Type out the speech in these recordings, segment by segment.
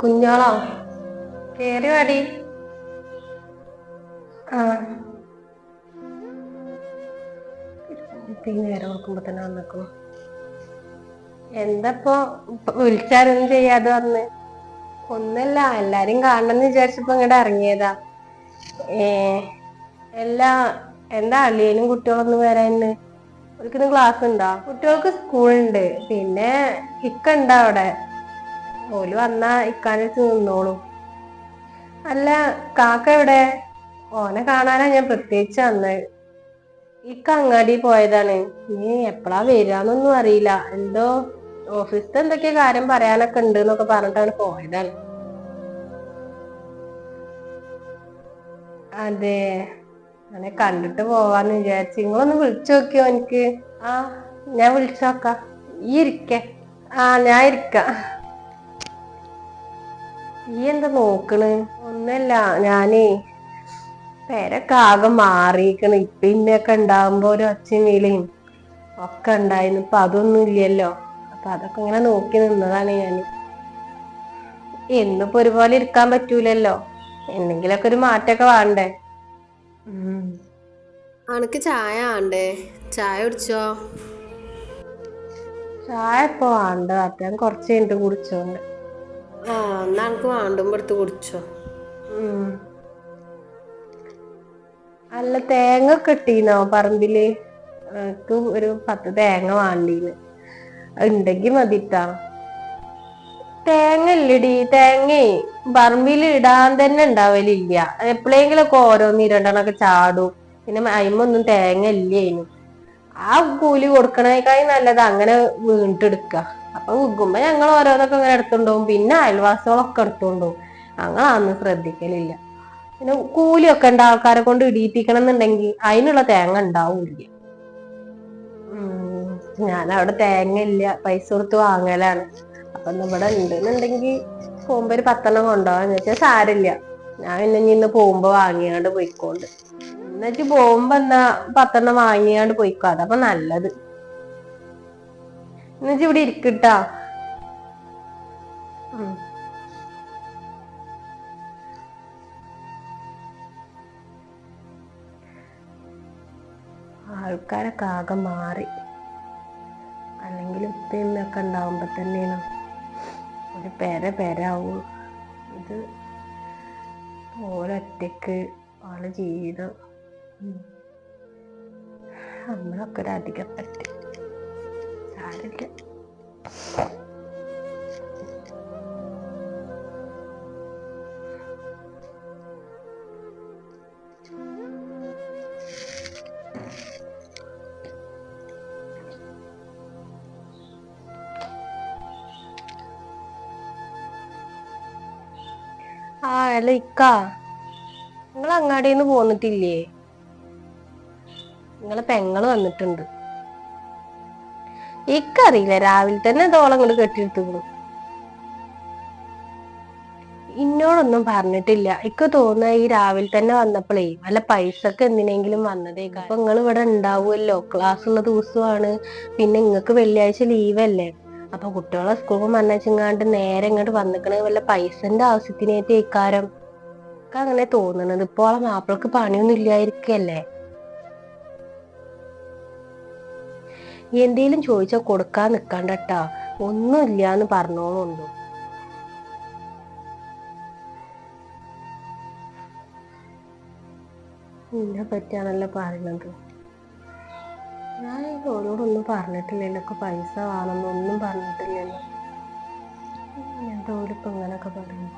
കുഞ്ഞോളോ കേറി വാടി. ആ നേരം നോക്കുമ്പോ തന്നെ വന്നേക്കു. എന്താപ്പോ വിളിച്ചാരൊന്നും ചെയ്യാതെ വന്ന്? ഒന്നല്ല, എല്ലാരും കാണണംന്ന് വിചാരിച്ചപ്പോ ഇങ്ങോട്ട് ഇറങ്ങിയതാ. ഏ എല്ലാ എന്താ അളിയനും കുട്ടികളൊന്നും വരാന്ന്? ഓൽക്കിന്ന് ക്ലാസ് ഉണ്ടോ? കുട്ടികൾക്ക് സ്കൂളുണ്ട്. പിന്നെ ഇക്ക ഇണ്ടാ അവിടെ. ഓല് വന്നാ ഇക്കാന്റെടുത്ത് നിന്നോളും. അല്ല, കാക്ക എവിടെ? ഓനെ കാണാനാ ഞാൻ പ്രത്യേകിച്ച് വന്നത്. ഇക്ക അങ്ങാടി പോയതാണ്. ഇനി എപ്പളാ വരാന്നൊന്നും അറിയില്ല. എന്തോ ഓഫീസിത്തെ എന്തൊക്കെയോ കാര്യം പറയാനൊക്കെ ഉണ്ട് എന്നൊക്കെ പറഞ്ഞിട്ടാണ് പോയതാണ്. അതെ, അങ്ങനെ കണ്ടിട്ട് പോവാന്ന് വിചാരിച്ചു. നിങ്ങളൊന്ന് വിളിച്ചു നോക്കിയോ എനിക്ക്? ആ, ഞാൻ വിളിച്ചോക്കാം. ഈ ഇരിക്കെ. ആ, ഞാൻ ഇരിക്ക. ഈ എന്താ നോക്കണ്? ഒന്നല്ല, ഞാനേ പേരൊക്കെ ആകെ മാറിക്കണ്. ഇപ്പ ഇമ്മയൊക്കെ ഉണ്ടാവുമ്പോ ഒരു ഒച്ചയും വിളിയും ഒക്കെ ഉണ്ടായിരുന്നു. ഇപ്പൊ അതൊന്നും ഇല്ലല്ലോ. അപ്പൊ അതൊക്കെ ഇങ്ങനെ നോക്കി നിന്നതാണ് ഞാന്. എന്നിപ്പോ ഒരുപോലെ ഇരിക്കാൻ പറ്റൂലല്ലോ. എന്തെങ്കിലൊക്കെ ഒരു മാറ്റൊക്കെ വേണ്ടേ? അനക്ക് ചായ ആണ്ടേ? ചായ കുടിച്ചോ? ചായ ഇപ്പൊ വേണ്ട, ഞാൻ കുറച്ച് കഴിഞ്ഞിട്ട് കുടിച്ചോണ്ട്. ആ, എന്നാ അനക്ക് വേണ്ടുമ്പോ എടുത്ത് കുടിച്ചോ. അല്ല, തേങ്ങ ഒക്കെ ഇട്ടീന്നോ പറമ്പില്? എനിക്ക് ഒരു 10 തേങ്ങ വാണ്ടീന്. ഉണ്ടെങ്കി മതിട്ടാ. തേങ്ങ ഇല്ലടി. തേങ്ങേ പറമ്പില് ഇടാൻ തന്നെ ഉണ്ടാവലില്ല. എപ്പോഴെങ്കിലൊക്കെ ഓരോന്ന് രണ്ടെണ്ണൊക്കെ ചാടും. പിന്നെ അയിമൊന്നും തേങ്ങ ഇല്ലേനു. ആ കൂലി കൊടുക്കണേക്കായി നല്ലത് അങ്ങനെ വീണിട്ട് എടുക്ക. അപ്പൊ വികുമ്പോ ഞങ്ങൾ ഓരോന്നൊക്കെ ഇങ്ങനെ എടുത്തുണ്ടോവും. പിന്നെ അയൽവാസികളൊക്കെ എടുത്തുണ്ടോവും. ഞങ്ങളതൊന്നും ശ്രദ്ധിക്കലില്ല. പിന്നെ കൂലിയൊക്കെ ഉണ്ട് ആൾക്കാരെ കൊണ്ട് ഇടീപ്പിക്കണം എന്നുണ്ടെങ്കിൽ അതിനുള്ള തേങ്ങ ഉണ്ടാവൂല്ല. ഞാനവിടെ തേങ്ങ ഇല്ല, പൈസ കൊടുത്ത് വാങ്ങലാണ്. അപ്പൊ ഇവിടെ ഉണ്ടെന്നുണ്ടെങ്കി പോകുമ്പോ ഒരു 10 കൊണ്ടുപോവാന്ന് വെച്ചാൽ സാരില്ല. ഞാൻ പിന്നെ ഇന്ന് പോകുമ്പോ വാങ്ങിയാണ്ട് പോയിക്കോണ്ട്. എന്നിട്ട് പോകുമ്പോ എന്നാ 10 വാങ്ങിയാണ്ട് പോയിക്കോ. അതപ്പൊ നല്ലത്. എന്നുവെച്ച് ഇവിടെ ഇരിക്കട്ടാ. ആൾക്കാരൊക്കെ ആകെ മാറി. അല്ലെങ്കിൽ ഉപ്പയൊക്കെ ഉണ്ടാവുമ്പോ തന്നെയാണ് ഒരു പെരാവും. ഇത് ഓരൊറ്റക്ക് ആള് ജീവിതം. നമ്മളൊക്കെ ഒരു അധികപ്പറ്റ്. സാരില്ല. ആ, അല്ല ഇക്കാ, നിങ്ങൾ അങ്ങാടിന്ന് പോന്നിട്ടില്ലേ? നിങ്ങളെ പെങ്ങള് വന്നിട്ടുണ്ട്. ഇക്കറിയില്ല, രാവിലെ തന്നെ ഓളെ അങ്ങോട്ട് കെട്ടിയെടുത്തുക്കണു. ഇന്നോടൊന്നും പറഞ്ഞിട്ടില്ല. ഇക്ക് തോന്നുക ഈ രാവിലെ തന്നെ വന്നപ്പോഴേ വല്ല പൈസക്ക് എന്തിനെങ്കിലും വന്നതേക്കാ. അപ്പൊ നിങ്ങൾ ഇവിടെ ഉണ്ടാവുമല്ലോ, ക്ലാസ് ഉള്ള ദിവസമാണ്. പിന്നെ ഇങ്ങക്ക് വെള്ളിയാഴ്ച ലീവല്ലേ. അപ്പൊ കുട്ടികളെ സ്കൂളിൽ മന്നച്ചിങ്ങാണ്ട് നേരെ ഇങ്ങോട്ട് വന്നിക്കണ വല്ല പൈസന്റെ ആവശ്യത്തിനേറ്റ് ഇക്കാരം. ഒക്കെ അങ്ങനെ തോന്നണത്. ഇപ്പൊ ഓളെ മാപ്പിളക്ക് പണിയൊന്നും ഇല്ലായിരിക്കല്ലേ. എന്തേലും ചോദിച്ചാ കൊടുക്കാൻ നിക്കണ്ടട്ടാ. ഒന്നും ഇല്ലാന്ന് പറഞ്ഞോളുണ്ടോ. ഇതിനെ പറ്റിയാണല്ലോ പറയുന്നത്. ഞാൻ ഓരോടൊന്നും പറഞ്ഞിട്ടില്ലല്ലോ. ഒക്കെ പൈസ വേണമെന്നൊന്നും പറഞ്ഞിട്ടില്ലല്ലോ. എന്തോലിപ്പോ ഇങ്ങനൊക്കെ പറയുന്നു.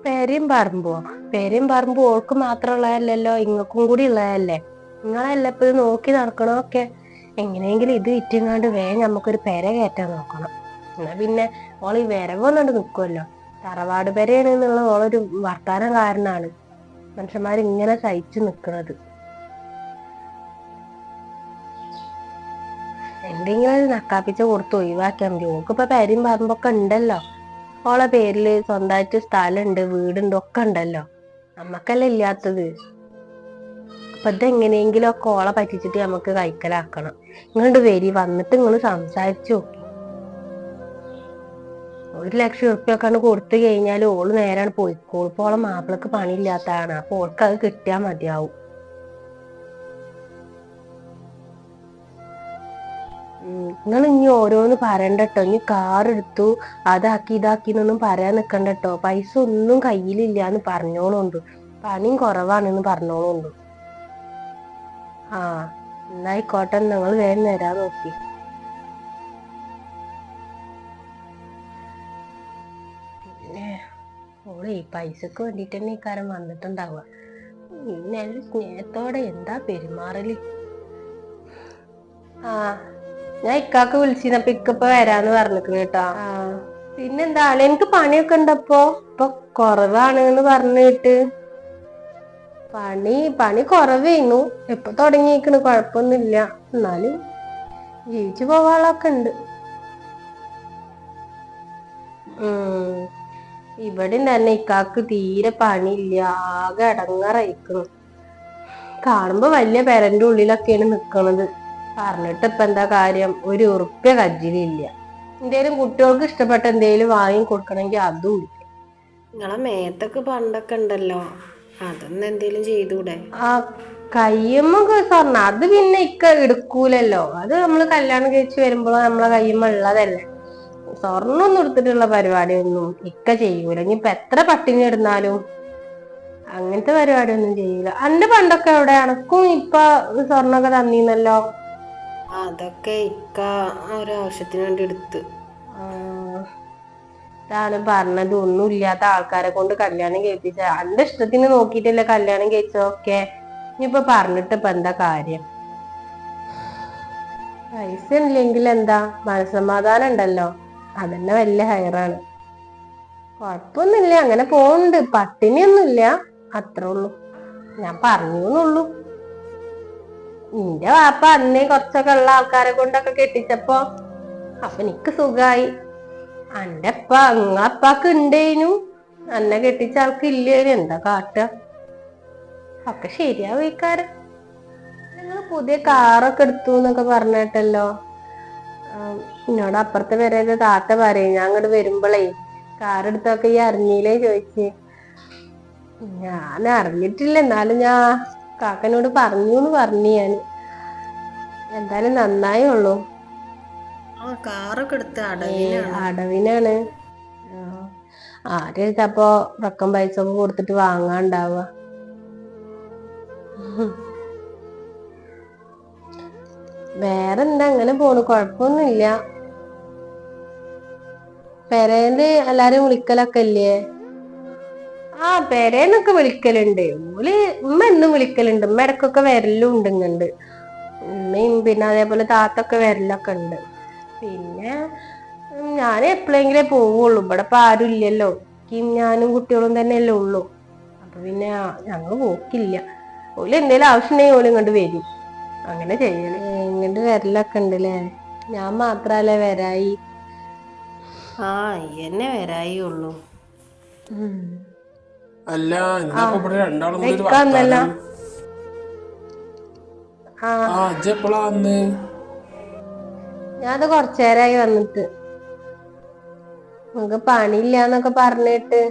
പേരയും പറമ്പോ ഓൾക്ക് മാത്രം ഉള്ളതല്ലല്ലോ, ഇങ്ങക്കും കൂടി ഉള്ളതല്ലേ. നിങ്ങളല്ല ഇപ്പൊ ഇത് നോക്കി നടക്കണോക്കെ. എങ്ങനെയെങ്കിലും ഇത് വിറ്റിങ്ങാണ്ട് വേഗം നമുക്കൊരു പെര കയറ്റാൻ നോക്കണം. എന്നാ പിന്നെ ഓള് ഈ വരവൊന്നുകൊണ്ട് നിക്കുമല്ലോ. തറവാട് പെരയാണ് എന്നുള്ള ഓളൊരു വർത്താനം കാരണാണ് മനുഷ്യന്മാരിങ്ങനെ സഹിച്ചു നിക്കണത്. എവിടെയെങ്കിലും നക്കാപ്പിച്ച കൊടുത്ത് ഒഴിവാക്കിയാൽ മതി. ഓക്കിപ്പോ പേരും പറമ്പൊക്കെ ഉണ്ടല്ലോ. ഓളെ പേരില് സ്വന്തമായിട്ട് സ്ഥലമുണ്ട്, വീടുണ്ട്, ഒക്കെ ഉണ്ടല്ലോ. നമ്മക്കല്ല ഇല്ലാത്തത്. അപ്പൊ ഇതെങ്ങനെയെങ്കിലും ഒക്കെ ഓളെ പറ്റിച്ചിട്ട് നമുക്ക് കൈക്കലാക്കണം. ഇങ്ങോട്ട് വരി, വന്നിട്ട് നിങ്ങൾ സംസാരിച്ചു നോക്കി. 1,00,000 ഉറുപ്പ്യൊക്കെ കൊടുത്തു കഴിഞ്ഞാൽ ഓള് നേരാണ് പോയിക്കോളും. ഇപ്പൊ ഓളെ മാപ്പിളക്ക് പണിയില്ലാത്തതാണ്. അപ്പൊ ഓൾക്ക് അത് കിട്ടിയാ മതിയാവും. നിങ്ങൾ ഇനി ഓരോന്ന് പറയണ്ടട്ടോ. ഇനി കാർ എടുത്തു അതാക്കി ഇതാക്കിന്നൊന്നും പറയാൻ നിക്കണ്ടട്ടോ. പൈസ ഒന്നും കയ്യിലില്ലാന്ന് പറഞ്ഞോളുണ്ട്. പണിയും കുറവാണെന്ന് പറഞ്ഞോളുണ്ട്. ആ എന്നായിക്കോട്ടെ, നിങ്ങൾ വേഗം വരാൻ നോക്കി. പിന്നെ ഓളെ പൈസക്ക് വേണ്ടിട്ട് തന്നെ ഈ കാര്യം വന്നിട്ടുണ്ടാവുക. നല്ല സ്നേഹത്തോടെ എന്താ പെരുമാറല്. ആ ഞാൻ ഇക്കാക്ക് വിളിച്ചിരുന്നപ്പോ ഇക്കപ്പ വരാന്ന് പറഞ്ഞിരിക്കണ കേട്ടോ. പിന്നെന്താ എനിക്ക് പണിയൊക്കെ ഉണ്ടപ്പോ. ഇപ്പൊ കുറവാണ് എന്ന് പറഞ്ഞിട്ട്. പണി കുറവേന്നു. എപ്പൊ തുടങ്ങിയിരിക്കണ്, കുഴപ്പമൊന്നുമില്ല. എന്നാലും ജീവിച്ചു പോവാളൊക്കെ ഉണ്ട്. ഇവിടെയും തന്നെ ഇക്കാക്ക് തീരെ പണിയില്ല. ആകെ അടങ്ങാറായിക്കണു. കാണുമ്പോ വലിയ പെരന്റെ ഉള്ളിലൊക്കെയാണ് നിക്കണത്. പറഞ്ഞിട്ട് ഇപ്പൊ എന്താ കാര്യം? 1 ഉറുപ്പ്യ കജ്ജിലില്ല. എന്തേലും കുട്ടികൾക്ക് ഇഷ്ടപ്പെട്ട എന്തേലും വാങ്ങി കൊടുക്കണമെങ്കിൽ അതും ഇല്ല. നിങ്ങളെ മേത്തൊക്കെ പണ്ടൊക്കെ ഉണ്ടല്ലോ, അതൊന്നും എന്തേലും ചെയ്തൂടെ? ആ കയ്യമ്മൊക്കെ സ്വർണ്ണ അത് പിന്നെ ഇക്ക എടുക്കൂലല്ലോ. അത് നമ്മള് കല്യാണം കഴിച്ച് വരുമ്പോഴോ നമ്മളെ കയ്യമ്മ ഉള്ളതല്ലേ. സ്വർണ്ണം ഒന്നും എടുത്തിട്ടുള്ള പരിപാടിയൊന്നും ഇക്ക ചെയ്യൂല. ഇനിയിപ്പൊ എത്ര പട്ടിണി ഇടുന്നാലും അങ്ങനത്തെ പരിപാടിയൊന്നും ചെയ്യൂല. അന്റെ പണ്ടൊക്കെ എവിടെ? അനക്കും ഇപ്പൊ സ്വർണ്ണൊക്കെ തന്നീന്നല്ലോ. അതൊക്കെ ഇക്ക ഒരാവശ്യത്തിന് വേണ്ടി എടുത്ത്. ഇതാണ് പറഞ്ഞത്. ഒന്നും ഇല്ലാത്ത ആൾക്കാരെ കൊണ്ട് കല്യാണം കഴിപ്പിച്ച. അന്റെ ഇഷ്ടത്തിന് നോക്കിയിട്ടല്ലേ കല്യാണം കഴിച്ചതൊക്കെ. ഇനിയിപ്പൊ പറഞ്ഞിട്ട് ഇപ്പൊ എന്താ കാര്യം? പൈസ ഇല്ലെങ്കിൽ എന്താ, മനസ്സമാധാനം ഉണ്ടല്ലോ, അതന്നെ വലിയ ഹൈറാണ്. കൊഴപ്പൊന്നുമില്ല, അങ്ങനെ പോണ്ട്. പട്ടിണിയൊന്നുമില്ല, അത്രേ ഉള്ളൂ. ഞാൻ പറഞ്ഞൂന്നുള്ളൂ. നിന്റെ വാപ്പ അന്നേ കുറച്ചൊക്കെ ഉള്ള ആൾക്കാരെ കൊണ്ടൊക്കെ കെട്ടിച്ചപ്പോ അപ്പൊ എനിക്ക് സുഖായി. അന്റെ നിങ്ങളപ്പാക്ക് ഉണ്ടേനു, അന്നെ കെട്ടിച്ച ആൾക്ക് ഇല്ലേനു. എന്താ കാട്ടുക? ഒക്കെ ശരിയാവും ഇക്കാരം. നിങ്ങൾ പുതിയ കാറൊക്കെ എടുത്തു എന്നൊക്കെ പറഞ്ഞിട്ടല്ലോ. എന്നോട് അപ്പുറത്തെ വരെ താത്ത പറയും, ഞാൻ അങ്ങോട്ട് വരുമ്പോളേ കാർ എടുത്തൊക്കെ ഈ അറിഞ്ഞില്ലേ ചോദിച്ച്. ഞാൻ അറിഞ്ഞിട്ടില്ല, എന്നാലും ഞാൻ കാക്കനോട് പറഞ്ഞൂന്ന് പറഞ്ഞു. ഞാൻ എന്തായാലും നന്നായേ ഉള്ളൂ. കാറൊക്കെ എടുത്ത് അടവിനാണ്. ആര് ചിലപ്പോ റക്കം പൈസ ഒക്കെ കൊടുത്തിട്ട് വാങ്ങാണ്ടാവുക. വേറെന്താ, അങ്ങനെ പോണു, കൊഴപ്പൊന്നുമില്ല. പെരേന്ന് എല്ലാരും വിളിക്കലൊക്കെ ഇല്ലേ? പെരേന്നൊക്കെ വിളിക്കലുണ്ട്. ഉമ്മ എന്നും വിളിക്കലുണ്ട്. ഉമ്മ ഇടക്കൊക്കെ വരലും ഉണ്ട് ഇങ്ങണ്ട്. ഉമ്മയും പിന്നെ അതേപോലെ താത്തൊക്കെ വരലൊക്കെ ഉണ്ട്. പിന്നെ ഞാൻ എപ്പോഴെങ്കിലേ പോവുള്ളൂ. ഇവിടെ ഇപ്പൊ ആരും ഇല്ലല്ലോ. ഞാനും കുട്ടികളും തന്നെയല്ലേ ഉള്ളൂ. അപ്പൊ പിന്നെ ഞങ്ങള് പോക്കില്ല. ഓല് എന്തേലും ആവശ്യമുണ്ടെങ്കിൽ ഓല് ഇങ്ങോട്ട് വരും. അങ്ങനെ ചെയ്യല്. ഇങ്ങോട്ട് വരലൊക്കെ ഉണ്ടല്ലേ. ഞാൻ മാത്രല്ലേ വരായി. എന്നെ വരായി ഉള്ളൂ. അല്ല, എന്താ ഇവിടെ രണ്ടാളും കൂടി ഒരു വർത്താനം? എപ്പോഴാ വന്ന്? ഞാനത് കൊറച്ചേരായി വന്നിട്ട്. നിങ്ങക്ക് പണിയില്ലാന്നൊക്കെ പറഞ്ഞിട്ട്.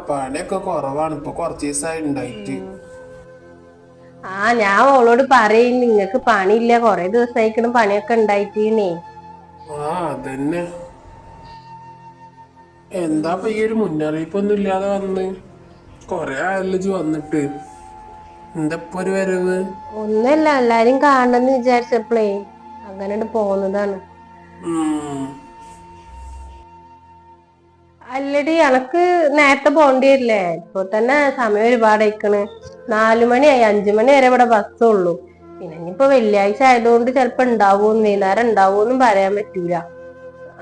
പണിയൊക്കെ കുറവാണ് ഇപ്പൊ, കുറച്ച് ദിവസമായി ഉണ്ടായിട്ട്. ഞാൻ ഓളോട് പറയും, നിങ്ങക്ക് പണിയില്ല, കൊറേ ദിവസമായിക്കണം പണിയൊക്കെ ഉണ്ടായിട്ടീന്നേ. അതന്നെ. എന്താ ഈ ഒരു മുന്നറിയിപ്പൊന്നും ഇല്ലാതെ വന്ന്? കൊറേ ആയല്ലോ വന്നിട്ട്. എന്താ ഇപ്പൊ ഒരു വരവ്? ഒന്നല്ല, എല്ലാരും കാണണമെന്ന് വിചാരിച്ചപ്പോഴേ അങ്ങനെ പോന്നതാണ്. അല്ലടി, എനക്ക് നേരത്തെ പോണ്ടി വരില്ലേ? ഇപ്പൊ തന്നെ സമയം ഒരുപാടായിക്കണ്. 4 മണിയായി. 5 മണി വരെ ഇവിടെ ബസ്സുള്ളൂ. പിന്നെ ഇനിയിപ്പോ വെള്ളിയാഴ്ച ആയതുകൊണ്ട് ചിലപ്പോ ഉണ്ടാവൂന്ന്, വൈകുന്നേരം ഉണ്ടാവൂന്നും പറയാൻ പറ്റൂല.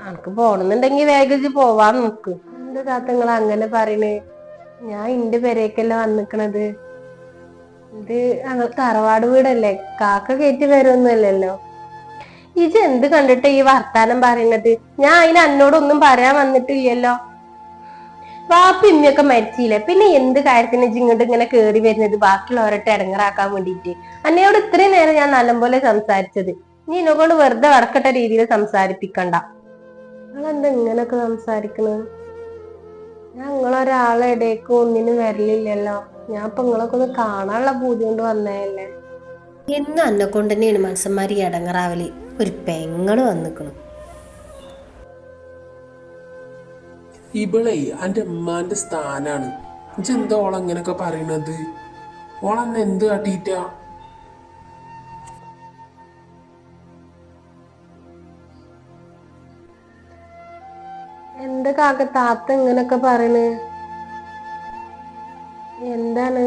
എനക്ക് പോണെന്നുണ്ടെങ്കി വേഗം പോവാൻ നോക്ക്. എന്താ താത്ത നിങ്ങൾ അങ്ങനെ പറയണേ? ഞാൻ ഇന്റെ പെരേക്കല്ല വന്നിക്കണത്. ഇത് ഞങ്ങൾ തറവാട് വീടല്ലേ, കാക്ക കയറ്റി വരുമൊന്നുമല്ലല്ലോ. ഇജ് എന്ത് കണ്ടിട്ട് ഈ വർത്താനം പറയുന്നത്? ഞാൻ അതിന് എന്നോടൊന്നും പറയാൻ വന്നിട്ടില്ലല്ലോ. വാപ്പ ഇമ്മയൊക്കെ മരിച്ചില്ലേ, പിന്നെ എന്ത് കാര്യത്തിന് ഇജ്ജ് ഇങ്ങോട്ട് ഇങ്ങനെ കേറി വരുന്നത് ബാക്കിയുള്ളവരൊക്കെ ഇടങ്ങറാക്കാൻ വേണ്ടിയിട്ട്? അന്നയോട് ഇത്രയും നേരം ഞാൻ നല്ലപോലെ സംസാരിച്ചത്. നീ എന്നെ കൊണ്ട് വെറുതെ വടക്കട്ട രീതിയിൽ സംസാരിപ്പിക്കണ്ട. നിങ്ങളെന്താ ഇങ്ങനൊക്കെ സംസാരിക്കണത്? ഞാൻ നിങ്ങളൊരാളെ ഇടയ്ക്ക് ഒന്നിനും വരലില്ലല്ലോ. ഞാൻ ഇപ്പൊ നിങ്ങളൊക്കെ ഒന്ന് കാണാനുള്ള പൂതി കൊണ്ട് വന്നതല്ലേ. എന്നും അന്നെ കൊണ്ട് തന്നെയാണ് മനുഷ്യന്മാർ ഇടങ്ങറാവല്. ഒരു പെങ്ങള് വന്നിക്കണു. ഇവളെ എൻ്റെ ഉമ്മാന്റെ സ്ഥാനാണ്. ഇജെന്താ ഓളങ്ങനൊക്കെ പറയണത്? ഓളന്ന് എന്ത് കാട്ടിയിട്ടാ? എന്താ കാക്ക താത്ത ഇങ്ങനൊക്കെ പറയണ്? എന്താണ്?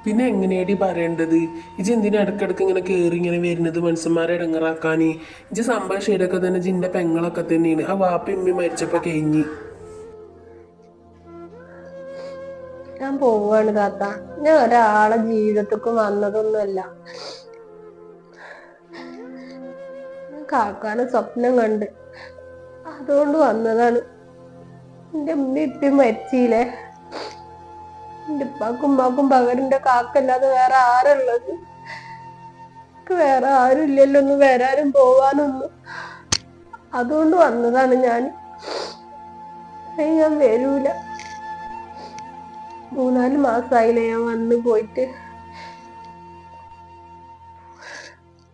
പിന്നെ എങ്ങനെയാടി പറയേണ്ടത്? ഇജ് എന്തിനാ ഇടക്കിടക്ക് ഇങ്ങനെ കയറി ഇങ്ങനെ വരുന്നത് മനുഷ്യന്മാരെ ഇടങ്ങറാക്കാന്? ഇജ് സംഭവം ശരിയൊക്കെ തന്നെ, ജിന്റെ പെങ്ങളൊക്കെ തന്നെയാണ്. ആ വാപ്പ ഉമ്മി മരിച്ചപ്പോ കഴിഞ്ഞ്. ഞാൻ പോവാണ് താത്ത. ഞാൻ ഒരാളെ ജീവിതത്തേക്ക് വന്നതൊന്നുമല്ല. കാക്കാന് സ്വപ്നം കണ്ട് അതുകൊണ്ട് വന്നതാണ്. എന്റെ ഉമ്മ ഇപ്പം മരിച്ചില്ലേ. എന്റെ ഉപ്പാക്കും ഉമ്മാക്കും പകരം എന്റെ കാക്കല്ലാതെ വേറെ ആരുള്ളത്? വേറെ ആരും ഇല്ലല്ലോ ഒന്ന് വരാനും പോവാനൊന്നും. അതുകൊണ്ട് വന്നതാണ് ഞാൻ. ഞാൻ വരൂല. 3-4 മാസമായില്ലേ ഞാൻ വന്ന് പോയിട്ട്.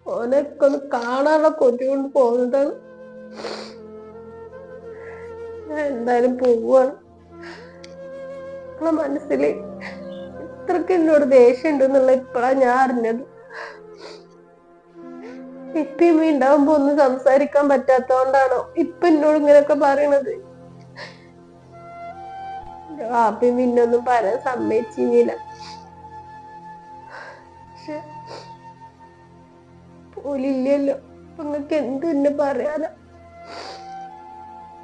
ഓനൊക്കെ ഒന്ന് കാണാനുള്ള കൊതി കൊണ്ട് പോകുന്നതാണ്. ഞാൻ എന്തായാലും പോവാണ്. നിങ്ങളെ മനസ്സിൽ ഇത്രക്ക് എന്നോട് ദേഷ്യം ഉണ്ടെന്നുള്ള ഇപ്പഴാ ഞാൻ അറിഞ്ഞത്. ഇപ്പം ഉണ്ടാവുമ്പോ ഒന്നും സംസാരിക്കാൻ പറ്റാത്തോണ്ടാണോ ഇപ്പൊ എന്നോട് ഇങ്ങനെയൊക്കെ പറയണത്? വാപ്പയും പിന്നൊന്നും പറയാൻ സമ്മതിച്ചില്ല. പക്ഷെ പോലില്ലല്ലോ. അപ്പൊ നിങ്ങക്ക് എന്ത് തന്നെ പറയാനോ.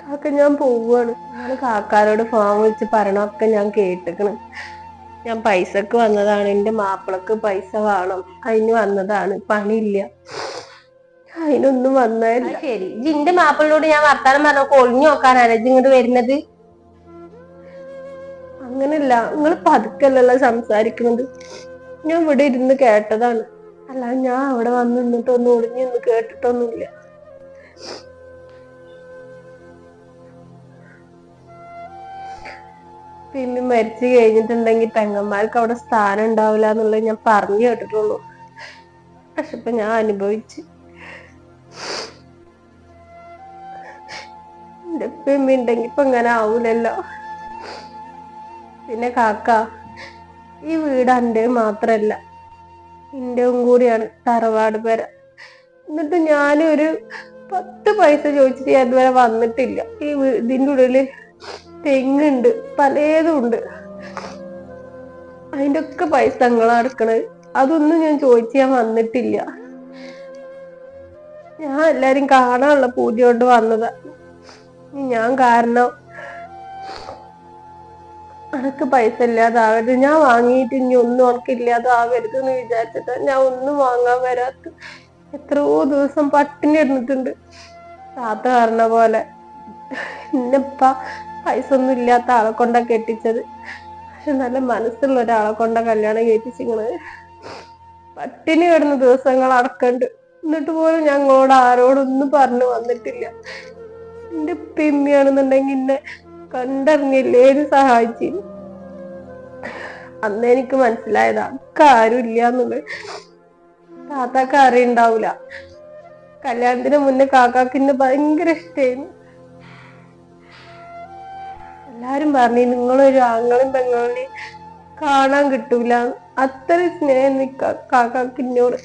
കാക്ക ഞാൻ പോവാണ്. നിങ്ങൾ കാക്കാരോട് ഫോൺ വിളിച്ച് പറയണൊക്കെ ഞാൻ കേട്ടിക്കണ്. ഞാൻ പൈസക്ക് വന്നതാണ്. എന്റെ മാപ്പിളക്ക് പൈസ വേണം, അതിന് വന്നതാണ്. പണിയില്ല, അതിനൊന്നും വന്നതല്ല. ശരി, ജിന്റെ മാപ്പിളിനോട് ഞാൻ വർത്താനം പറഞ്ഞൊക്കെ ഒളിഞ്ഞു നോക്കാനാണ് ഇങ്ങോട്ട് വരുന്നത്? അങ്ങനല്ല, നിങ്ങൾ പതുക്കല്ലല്ലോ സംസാരിക്കുന്നത്. ഞാൻ ഇവിടെ ഇരുന്ന് കേട്ടതാണ്. അല്ലാതെ ഞാൻ അവിടെ വന്ന് നിന്നിട്ടൊന്നും ഒളിഞ്ഞു നിന്ന് കേട്ടിട്ടൊന്നുമില്ല. പിന്നെ മരിച്ചു കഴിഞ്ഞിട്ടുണ്ടെങ്കിൽ പെങ്ങന്മാർക്ക് അവിടെ സ്ഥാനം ഉണ്ടാവില്ല എന്നുള്ളത് ഞാൻ പറഞ്ഞു കേട്ടിട്ടുള്ളൂ. പക്ഷെ ഇപ്പൊ ഞാൻ അനുഭവിച്ച്. എന്റെ ഉപ്പ ഉണ്ടെങ്കി ഇപ്പൊ ഇങ്ങനെ ആവൂലല്ലോ. പിന്നെ കാക്ക, ഈ വീട് എൻ്റെ മാത്രല്ല, എന്റെയും കൂടിയാണ് തറവാട് പേര. എന്നിട്ട് ഞാനൊരു 10 പൈസ ചോദിച്ചിട്ട് ഞാൻ ഇതുവരെ വന്നിട്ടില്ല. ഈ ഇതിൻ്റെ ഉള്ളില് തെങ്ങുണ്ട്, പലതും ഉണ്ട്. അതിന്റെ ഒക്കെ പൈസ നിങ്ങളാ എടുക്കണത്. അതൊന്നും ഞാൻ ചോദിച്ച് ഞാൻ വന്നിട്ടില്ല. ഞാൻ എല്ലാരും കാണാനുള്ള പൂതി കൊണ്ട് വന്നതാ. ഞാൻ കാരണം അനക്ക് പൈസ ഇല്ലാതാവരുത്, ഞാൻ വാങ്ങിയിട്ട് ഇനി ഒന്നും ഉനക്ക് ഇല്ലാതാവരുത് എന്ന് വിചാരിച്ചിട്ടാ ഞാൻ ഒന്നും വാങ്ങാൻ വരാത്ത. എത്രയോ ദിവസം പട്ടിണി ഇടുന്നിട്ടുണ്ട്. താത്ത പറഞ്ഞ പോലെ ഇന്നിപ്പ പൈസ ഒന്നും ഇല്ലാത്ത ആളെ കൊണ്ടാ കെട്ടിച്ചത്. പക്ഷെ നല്ല മനസ്സുള്ള ഒരാളെ കൊണ്ടാ കല്യാണം കഴിപ്പിച്ചിങ്ങള്. പട്ടിണി കിടന്ന ദിവസങ്ങൾ അടക്കണ്ട്. എന്നിട്ട് പോലും ഞങ്ങളോട് ആരോടൊന്നും പറഞ്ഞു വന്നിട്ടില്ല. എന്റെ പിമ്മിയാണെന്നുണ്ടെങ്കിൽ എന്നെ കണ്ടറിഞ്ഞില്ലേ സഹായിച്ചിന്. അന്ന് എനിക്ക് മനസ്സിലായതാ ആരും ഇല്ല എന്നുള്ളത്. താത്താക്ക് അറിയുണ്ടാവൂല. കല്യാണത്തിന് മുന്നേ കാക്കാക്കിന്നെ ഭയങ്കര ഇഷ്ടായിരുന്നു. എല്ലാരും പറഞ്ഞു നിങ്ങളൊരു ആങ്ങളും പെങ്ങളും കാണാൻ കിട്ടൂല. അത്ര സ്നേഹം കാക്കാക്കിന്നോട്.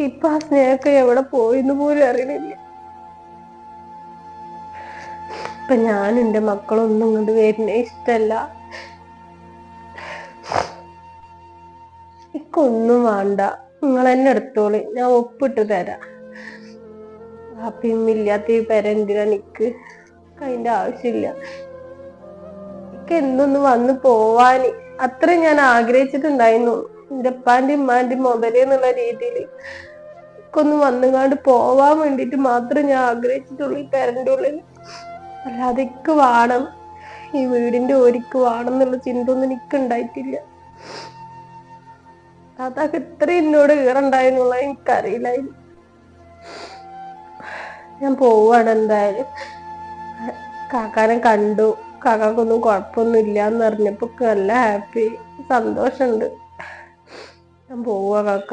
ഇപ്പൊ ആ സ്നേഹമൊക്കെ എവിടെ പോയിന്ന് പോലും അറിയണില്ല. ഇപ്പൊ ഞാൻ എന്റെ മക്കളൊന്നും ഇങ്ങോട്ട് വരുന്നേ ഇഷ്ടല്ല. എനിക്കൊന്നും വേണ്ട, നിങ്ങൾ എന്നെ എടുത്തോളി, ഞാൻ ഒപ്പിട്ട് തരാം. ഇല്ലാത്ത ഈ പേര എന്തിനാ നിക്ക്? അതിന്റെ ആവശ്യമില്ല. എനിക്ക് എന്നൊന്ന് വന്ന് പോവാന് അത്രയും ഞാൻ ആഗ്രഹിച്ചിട്ടുണ്ടായിരുന്നു. എന്റെ ഉപ്പാന്റെ ഉമ്മാന്റെ മുതല് എന്നുള്ള രീതിയിൽ ഒന്ന് വന്നുകാണ്ട് പോവാൻ വേണ്ടിട്ട് മാത്രം ഞാൻ ആഗ്രഹിച്ചിട്ടുള്ളൂ ഈ പേരന്റെ ഉള്ളിൽ. അല്ലാതെ എനിക്ക് വേണം, ഈ വീടിന്റെ ഓരിക്ക് വേണം എന്നുള്ള ചിന്ത ഒന്നും എനിക്ക് ഉണ്ടായിട്ടില്ല. അതൊക്കെ ഇത്ര എന്നോട് ഈറുണ്ടായെന്നുള്ള എനിക്കറിയില്ലായിരുന്നു. ഞാൻ പോവാണ് എന്തായാലും. കാക്കാനെ കണ്ടു, കാക്കാക്കൊന്നും കുഴപ്പമൊന്നും ഇല്ല എന്ന് അറിഞ്ഞപ്പോ നല്ല ഹാപ്പി, സന്തോഷമുണ്ട്. ഞാൻ പോവാ കാക്ക,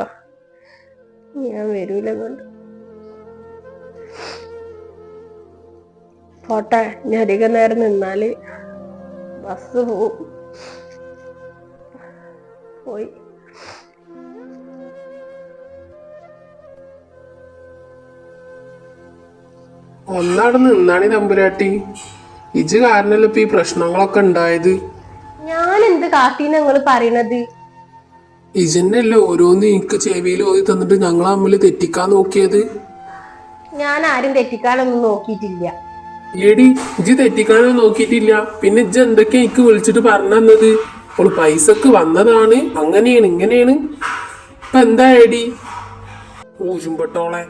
ഞാൻ വരൂല കൊണ്ട്. പോട്ടെ, ഞാൻ അധികം നേരം നിന്നാല് ബസ് പോയി. ഒന്നാടെ നിന്നാണി തമ്പുരാട്ടി, ഇജ് കാരണല്ലോ ഇപ്പൊ ഈ പ്രശ്നങ്ങളൊക്കെ ഉണ്ടായത്. ഞാൻ എന്ത് കാട്ടീന്ന് നിങ്ങള് പറയണത്? ഇജന്നല്ലേ ഓരോന്ന് എനിക്ക് ചെവിയിൽ ഓതി തന്നിട്ട് ഞങ്ങൾ തമ്മിൽ തെറ്റിക്കാൻ നോക്കിയത്. ഞാൻ ആരും തെറ്റിക്കാനൊന്നും നോക്കിയിട്ടില്ല. ഏടി, ഇജ് തെറ്റിക്കാനൊന്നും നോക്കിയിട്ടില്ല. പിന്നെ ഇജ് എന്തൊക്കെയാ എനിക്ക് വിളിച്ചിട്ട് പറഞ്ഞു തന്നത്? അപ്പോൾ പൈസക്ക് വന്നതാണ്, അങ്ങനെയാണ് ഇങ്ങനെയാണ്. ഇപ്പൊ എന്താ ഏടി ഊശുംപെട്ടോളെ?